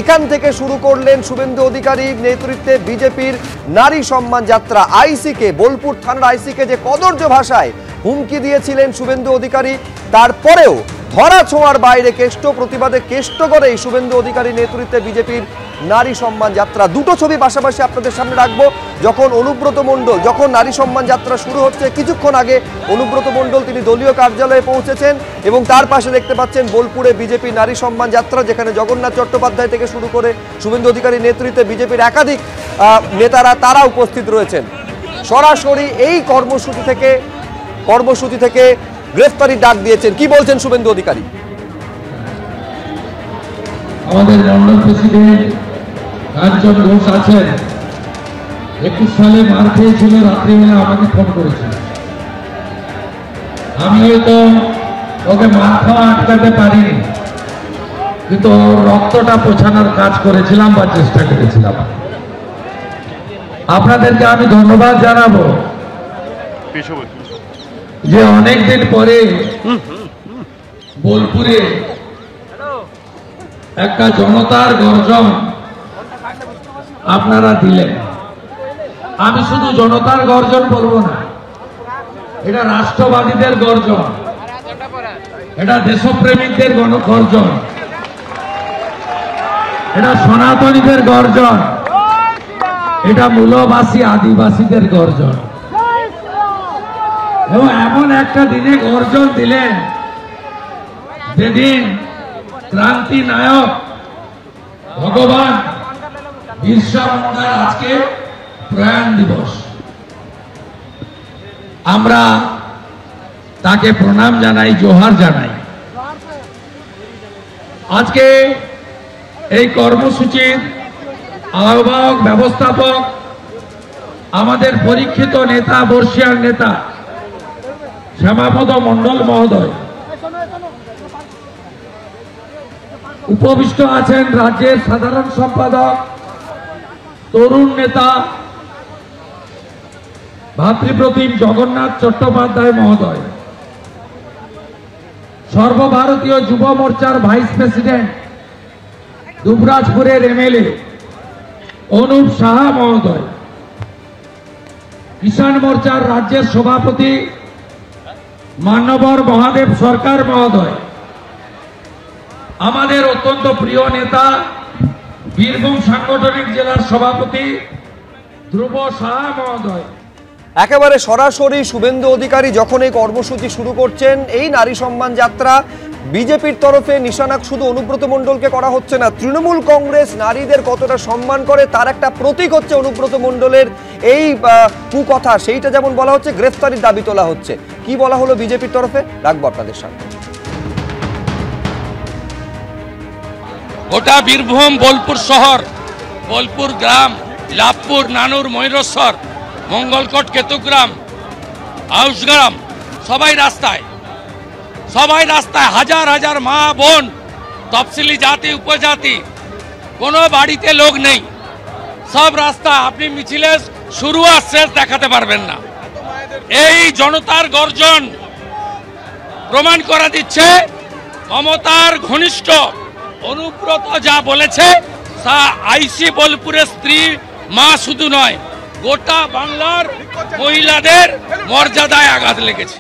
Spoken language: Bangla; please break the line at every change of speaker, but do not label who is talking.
এখান থেকে শুরু করলেন শুভেন্দু অধিকারীর নেতৃত্বে বিজেপির নারী সম্মান যাত্রা। আইসিকে, বোলপুর থানার আইসিকে যে কদর্য ভাষায় হুমকি দিয়েছিলেন শুভেন্দু অধিকারী, তারপরেও ধরা ছোঁয়ার বাইরে কেষ্ট প্রতিবাদে কেষ্ট করে এই শুভেন্দু অধিকারী নেতৃত্বে বিজেপির নারী সম্মান যাত্রা। দুটো ছবি পাশাপাশি আপনাদের সামনে রাখবো। যখন অনুব্রত মণ্ডল, যখন নারী সম্মান যাত্রা শুরু হচ্ছে, কিছুক্ষণ আগে অনুব্রত মণ্ডল তিনি দলীয় কার্যালয়ে পৌঁছেছেন এবং তার পাশে দেখতে পাচ্ছেন বোলপুরে বিজেপি নারী সম্মান যাত্রা, যেখানে জগন্নাথ চট্টোপাধ্যায় থেকে শুরু করে শুভেন্দু অধিকারী নেতৃত্বে বিজেপির একাধিক নেতারা তারা উপস্থিত রয়েছেন। সরাসরি এই কর্মসূচি থেকে গ্রেফতারি ডাক দিয়েছেন। কি বলছেন শুভেন্দু অধিকারী?
আমাদের মন্ডল প্রেসিডেন্ট কাঞ্চন ঘোষ আছেন, 21 সালে মার খেয়েছিল, রাত্রিবেলা আমাকে ফোন করেছিল। আমি হয়তো ওকে মার খাওয়া আটকাতে পারিনি, কিন্তু ওর রক্তটা পোছানোর কাজ করেছিলাম বা চেষ্টা করেছিলাম। আপনাদেরকে আমি ধন্যবাদ জানাবো যে অনেকদিন পরে বোলপুরে একটা জনতার গর্জন আপনারা দিলেন। আমি শুধু জনতার গর্জন বলবো না, এটা রাষ্ট্রবাদীদের গর্জন, এটা দেশপ্রেমিকদের গর্জন, এটা সনাতনীদের গর্জন, এটা মূলবাসী আদিবাসীদের গর্জন। এবং এমন একটা দিনে গর্জন দিলেন যেদিন ক্রান্তি নায়ক ভগবান বিরসা মুন্ডার আজকে প্রয়াণ দিবস। আমরা তাকে প্রণাম জানাই, জোহার জানাই। আজকে এই কর্মসূচির আহ্বায়ক, ব্যবস্থাপক, আমাদের পরীক্ষিত নেতা, বর্ষিয়ান নেতা শ্যামাপদ মণ্ডল মহোদয়, উপবিষ্ট আছেন রাজ্যের সাধারণ সম্পাদক, তরুণ নেতা ভাতৃপ্রতিম জগন্নাথ চট্টোপাধ্যায় মহোদয়, সর্বভারতীয় যুব মোর্চার ভাইস প্রেসিডেন্ট দুবরাজপুরের এমএলএ অনুপ সাহা মহোদয়, কিষাণ মোর্চার রাজ্যের সভাপতি মান্যবর মহাদেব সরকার মহোদয়, আমাদের অত্যন্ত প্রিয় নেতা বীরভূম সাংগঠনিক জেলার সভাপতি ধ্রুব সাহা মহোদয়।
একেবারে সরাসরি শুভেন্দু অধিকারী যখন এই কর্মসূচি শুরু করছেন, এই নারী সম্মান যাত্রা বিজেপির তরফে নিশানা শুধু অনুব্রত মণ্ডলকে করা হচ্ছে না, তৃণমূল কংগ্রেস নারীদের কতটা সম্মান করে তার একটা প্রতীক হচ্ছে অনুব্রত মণ্ডলের এই কুকথা। সেইটা যেমন বলা হচ্ছে, গ্রেফতারির দাবি তোলা হচ্ছে। কি বলা হলো বিজেপির তরফে, রাখবো আপনাদের সামনে।
গোটা বীরভূম, বোলপুর শহর, বোলপুর গ্রাম, লাভপুর, নানুর, ময়ূরেশ্বর, মঙ্গলকোট, কেতুগ্রাম, আউসগ্রাম, সবাই রাস্তায়, হাজার হাজার মা বোন, তফসিলি জাতি, উপজাতি, কোনো বাড়িতে লোক নেই, সব রাস্তা। আপনি মিছিলে শুরু আর শেষ দেখাতে পারবেন না। এই জনতার গর্জন প্রমাণ করে দিচ্ছে মমতার ঘনিষ্ঠ অনুব্রত যা বলেছে তা আইসি বোলপুরের স্ত্রী মা শুধু নয়, গোটা বাংলার মহিলাদের মর্যাদায় আঘাত লেগেছে।